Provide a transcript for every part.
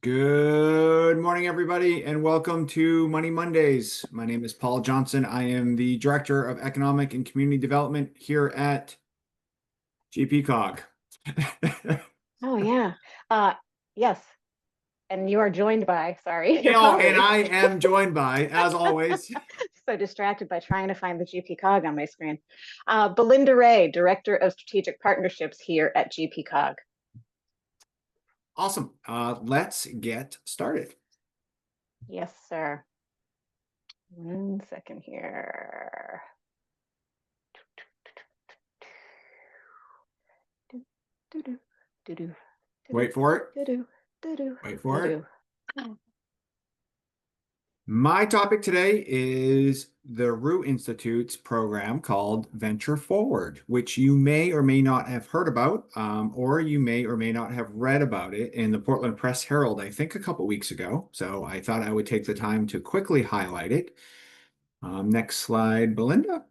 Good morning, everybody, and welcome to Money Mondays. My name is Paul Johnson. I am the Director of Economic and Community Development here at GPCOG. Oh yeah. Uh yes. And you are joined by, sorry, your Oh, and colleague. I am joined by, as always, So distracted by trying to find the GP cog on my screen. Belinda Ray, Director of Strategic Partnerships here at GP cog. awesome. Let's get started. Yes, sir. 1 second here. Do, do, do, do, do, do, Wait for it. do, do, do, do, Wait do, for it. do. My topic today is the Root Institute's program called Venture Forward, which you may or may not have heard about, or you may or may not have read about it in the Portland Press Herald, I think a couple weeks ago. So I thought I would take the time to quickly highlight it. Next slide, Belinda.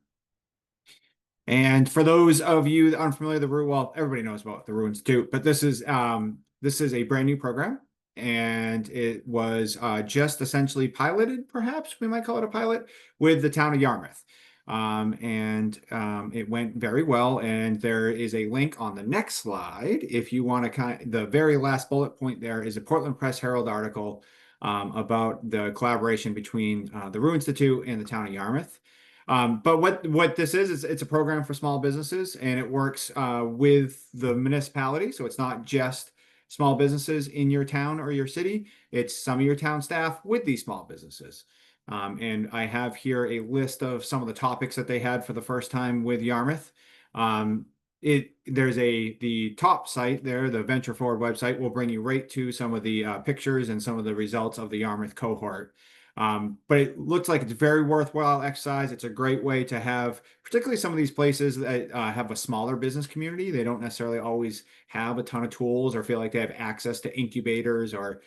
And for those of you that aren't familiar with the Root, well, everybody knows about the Root Institute, but this is a brand new program, and it was just essentially piloted, perhaps we might call it a pilot, with the town of Yarmouth. It went very well. And there is a link on the next slide. If you want to the very last bullet point there is a Portland Press Herald article about the collaboration between the Root Institute and the town of Yarmouth. But what this is it's a program for small businesses, and it works with the municipality. So it's not just small businesses in your town or your city. It's some of your town staff with these small businesses. And I have here a list of some of the topics that they had for the first time with Yarmouth. There's the top site there, the Venture Forward website will bring you right to some of the pictures and some of the results of the Yarmouth cohort. But it looks like it's a very worthwhile exercise. It's a great way to have, particularly some of these places that have a smaller business community. They don't necessarily always have a ton of tools or feel like they have access to incubators or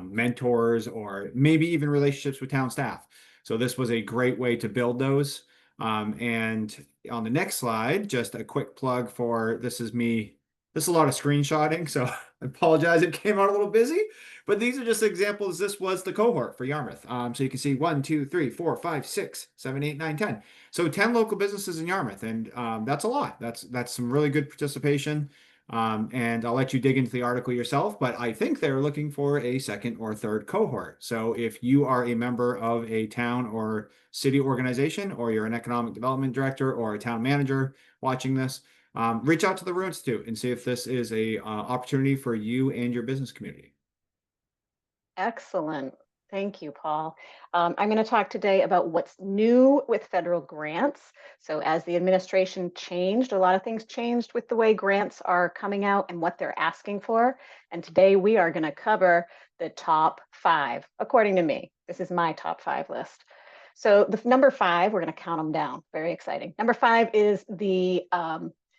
mentors or maybe even relationships with town staff. So this was a great way to build those. And on the next slide, just a quick plug for this is me. This is a lot of screenshotting, so I apologize. It came out a little busy. But these are just examples. This was the cohort for Yarmouth. So you can see 1, 2, 3, 4, 5, 6, 7, 8, 9, 10. So 10 local businesses in Yarmouth. And that's a lot. That's some really good participation. And I'll let you dig into the article yourself, but I think they're looking for a second or third cohort. So if you are a member of a town or city organization, or you're an economic development director or a town manager watching this, reach out to the Root Institute and see if this is a opportunity for you and your business community. Excellent. Thank you, Paul. I'm going to talk today about what's new with federal grants. So as the administration changed, a lot of things changed with the way grants are coming out and what they're asking for. And today we are going to cover the top 5, according to me. This is my top 5 list. So the number 5, we're going to count them down. Very exciting. Number 5 is the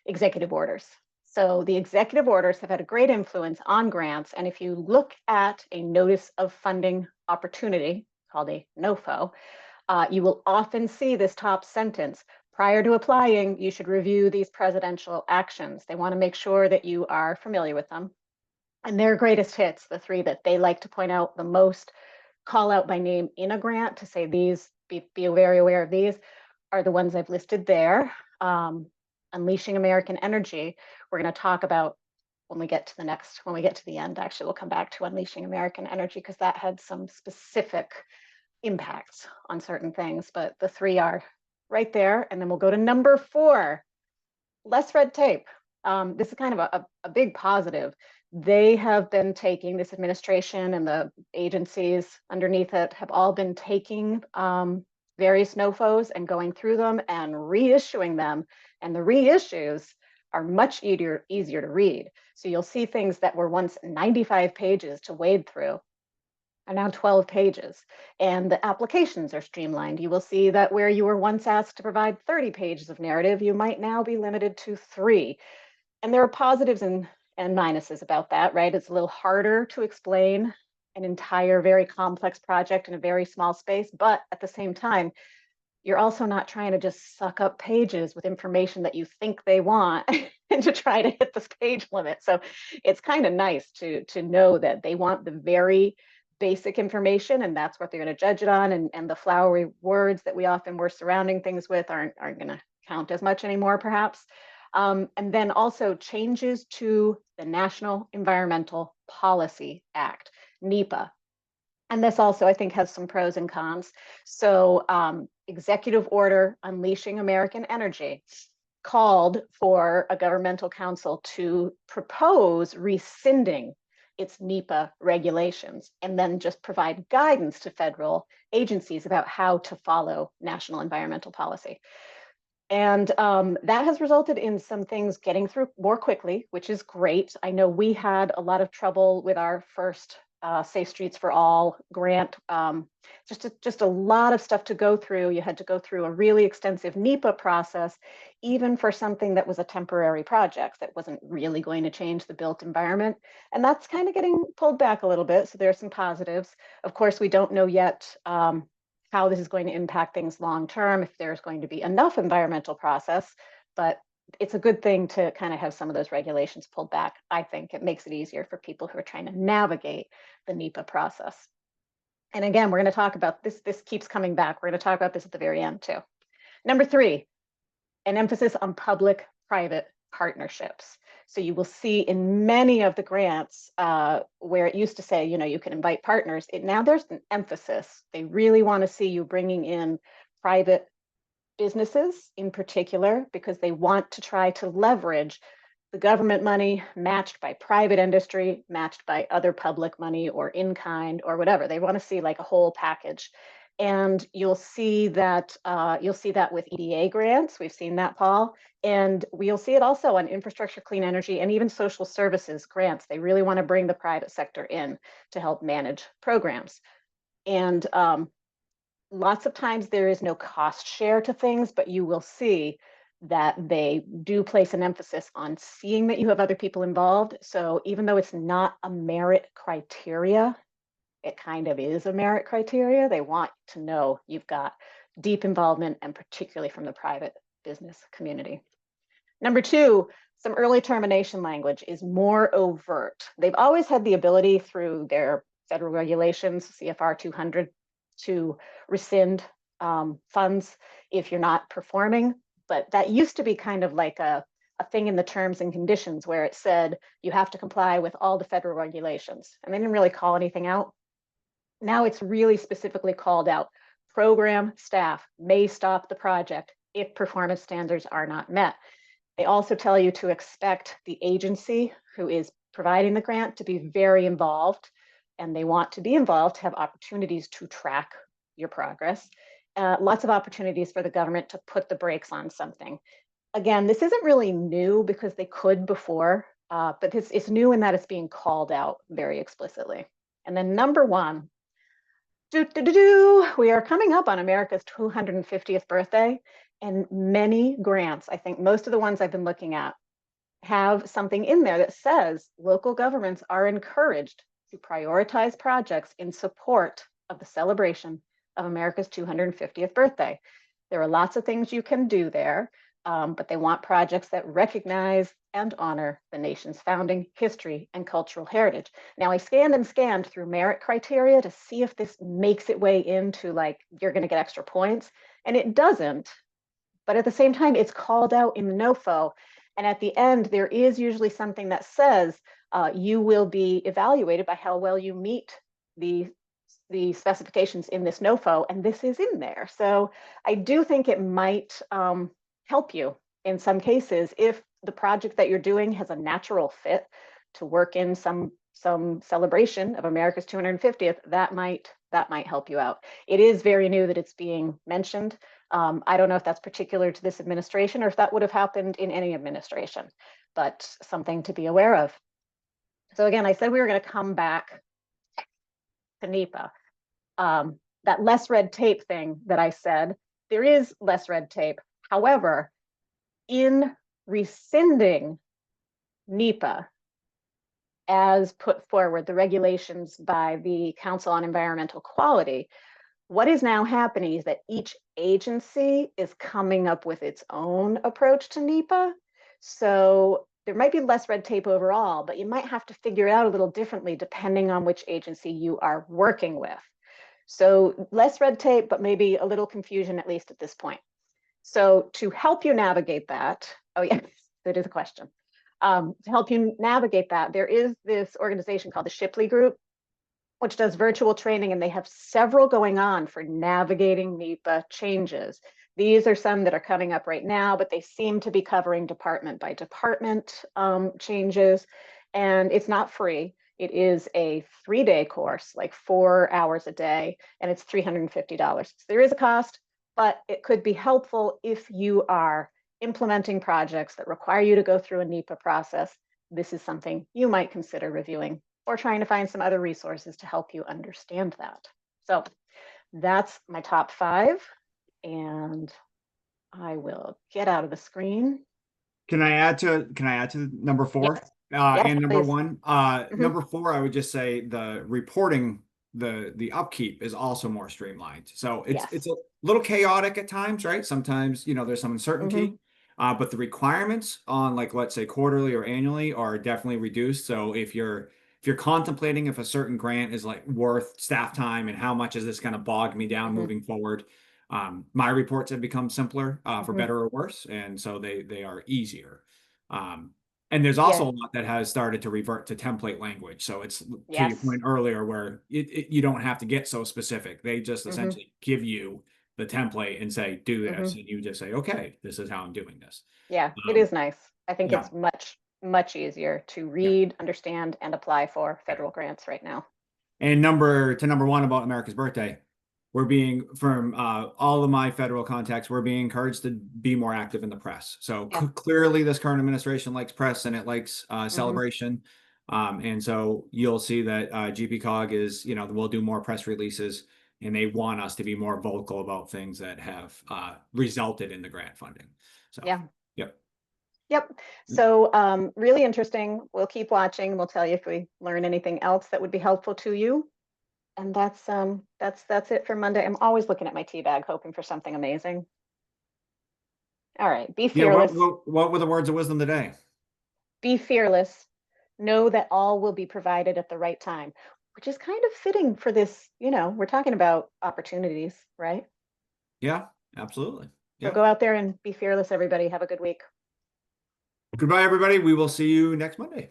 executive orders. So the executive orders have had a great influence on grants. And if you look at a notice of funding opportunity called a NOFO, you will often see this top sentence. Prior to applying, you should review these presidential actions. They want to make sure that you are familiar with them. And their greatest hits, the 3 that they like to point out the most, call out by name in a grant to say these, be very aware of these, are the ones I've listed there. Unleashing American Energy, we're going to talk about when we get to the end. Actually, we'll come back to Unleashing American Energy because that had some specific impacts on certain things, but the 3 are right there. And then we'll go to number 4, less red tape. This is kind of a big positive. They have been taking, this administration and the agencies underneath it have all been taking various NOFOs and going through them and reissuing them. And the reissues are much easier to read. So you'll see things that were once 95 pages to wade through are now 12 pages. And the applications are streamlined. You will see that where you were once asked to provide 30 pages of narrative, you might now be limited to 3. And there are positives and minuses about that, right? It's a little harder to explain an entire very complex project in a very small space, but at the same time, you're also not trying to just suck up pages with information that you think they want and to try to hit this page limit. So it's kind of nice to know that they want the very basic information, and that's what they're going to judge it on. And the flowery words that we often were surrounding things with aren't going to count as much anymore, perhaps. And then also changes to the National Environmental Policy Act, NEPA. And this also, I think, has some pros and cons. So Executive Order Unleashing American Energy called for a governmental council to propose rescinding its NEPA regulations and then just provide guidance to federal agencies about how to follow national environmental policy. And that has resulted in some things getting through more quickly, which is great. I know we had a lot of trouble with our first Safe Streets for All grant. Just a lot of stuff to go through. You had to go through a really extensive NEPA process, even for something that was a temporary project that wasn't really going to change the built environment. And that's kind of getting pulled back a little bit. So there are some positives. Of course, we don't know yet how this is going to impact things long term, if there's going to be enough environmental process, but it's a good thing to kind of have some of those regulations pulled back. I think it makes it easier for people who are trying to navigate the NEPA process. And again, we're going to talk about this. This keeps coming back. We're going to talk about this at the very end too. Number 3, an emphasis on public-private partnerships. So you will see in many of the grants where it used to say, you can invite partners. Now there's an emphasis. They really want to see you bringing in private businesses in particular, because they want to try to leverage the government money matched by private industry, matched by other public money or in kind or whatever. They want to see like a whole package. And you'll see that with EDA grants. We've seen that, Paul. And we'll see it also on infrastructure, clean energy, and even social services grants. They really want to bring the private sector in to help manage programs. And lots of times there is no cost share to things, but you will see that they do place an emphasis on seeing that you have other people involved. So even though it's not a merit criteria, it kind of is a merit criteria. They want to know you've got deep involvement, and particularly from the private business community. Number 2, some early termination language is more overt. They've always had the ability through their federal regulations, CFR 200, to rescind funds if you're not performing. But that used to be kind of like a thing in the terms and conditions where it said you have to comply with all the federal regulations, and they didn't really call anything out. Now it's really specifically called out. Program staff may stop the project if performance standards are not met. They also tell you to expect the agency who is providing the grant to be very involved, and they want to be involved to have opportunities to track your progress. Lots of opportunities for the government to put the brakes on something. Again, this isn't really new because they could before, but it's new in that it's being called out very explicitly. And then number 1, we are coming up on America's 250th birthday, and many grants, I think most of the ones I've been looking at, have something in there that says local governments are encouraged to prioritize projects in support of the celebration of America's 250th birthday. There are lots of things you can do there, but they want projects that recognize and honor the nation's founding history and cultural heritage. Now, I scanned and scanned through merit criteria to see if this makes its way into like, you're going to get extra points, and it doesn't. But at the same time, it's called out in the NOFO. And at the end, there is usually something that says you will be evaluated by how well you meet the specifications in this NOFO, and this is in there. So I do think it might help you in some cases if the project that you're doing has a natural fit to work in some celebration of America's 250th. That might help you out. It is very new that it's being mentioned. I don't know if that's particular to this administration or if that would have happened in any administration, but something to be aware of. So again, I said we were going to come back to NEPA. That less red tape thing that I said, there is less red tape. However, in rescinding NEPA as put forward, the regulations by the Council on Environmental Quality, What is now happening is that each agency is coming up with its own approach to NEPA. So there might be less red tape overall, but you might have to figure it out a little differently depending on which agency you are working with. So less red tape, but maybe a little confusion, at least at this point. So to help you navigate that, oh yeah, that is a question. To help you navigate that, there is this organization called the Shipley Group, which does virtual training, and they have several going on for navigating NEPA changes. These are some that are coming up right now, but they seem to be covering department by department changes, and it's not free. It is a 3-day course, like 4 hours a day, and it's $350. So there is a cost, but it could be helpful if you are implementing projects that require you to go through a NEPA process. This is something you might consider reviewing or trying to find some other resources to help you understand that. So that's my top 5. And I will get out of the screen. Can I add to number 4? Yes, yes, And number please. 1, Mhm. number 4, I would just say the reporting, the upkeep is also more streamlined. So Yes. it's a little chaotic at times, right? Sometimes, there's some uncertainty, Mhm. but the requirements on, like, let's say quarterly or annually are definitely reduced. So if you're contemplating if a certain grant is like worth staff time and how much is this going to bog me down Mhm. moving forward, my reports have become simpler, for Mhm. better or worse, and so they are easier. Um, and there's Yeah. also a lot that has started to revert to template language. So it's to your Yes. point earlier, where you don't have to get so specific. They just Mhm. essentially give you the template and say, do this, Mhm. and you just say, okay, this is how I'm doing this. Yeah, it Um, is nice. I think yeah, it's much easier to yeah. read, understand, and apply for federal grants right now. And number 1 about America's birthday, we're being from all of my federal contacts, we're being encouraged to be more active in the press. So Yeah. clearly, this current administration likes press and it likes Mhm. celebration. And so you'll see that GPCOG is, we'll do more press releases, and they want us to be more vocal about things that have resulted in the grant funding. So, Yeah. yep. Yep. So really interesting. We'll keep watching. We'll tell you if we learn anything else that would be helpful to you. And that's it for Monday. I'm always looking at my tea bag, hoping for something amazing. All right. Be Yeah. What, fearless. what, what were the words of wisdom today? Be fearless. Know that all will be provided at the right time, which is kind of fitting for this. We're talking about opportunities, right? Yeah, absolutely. So Yeah. go out there and be fearless, everybody. Have a good week. Goodbye, everybody. We will see you next Monday.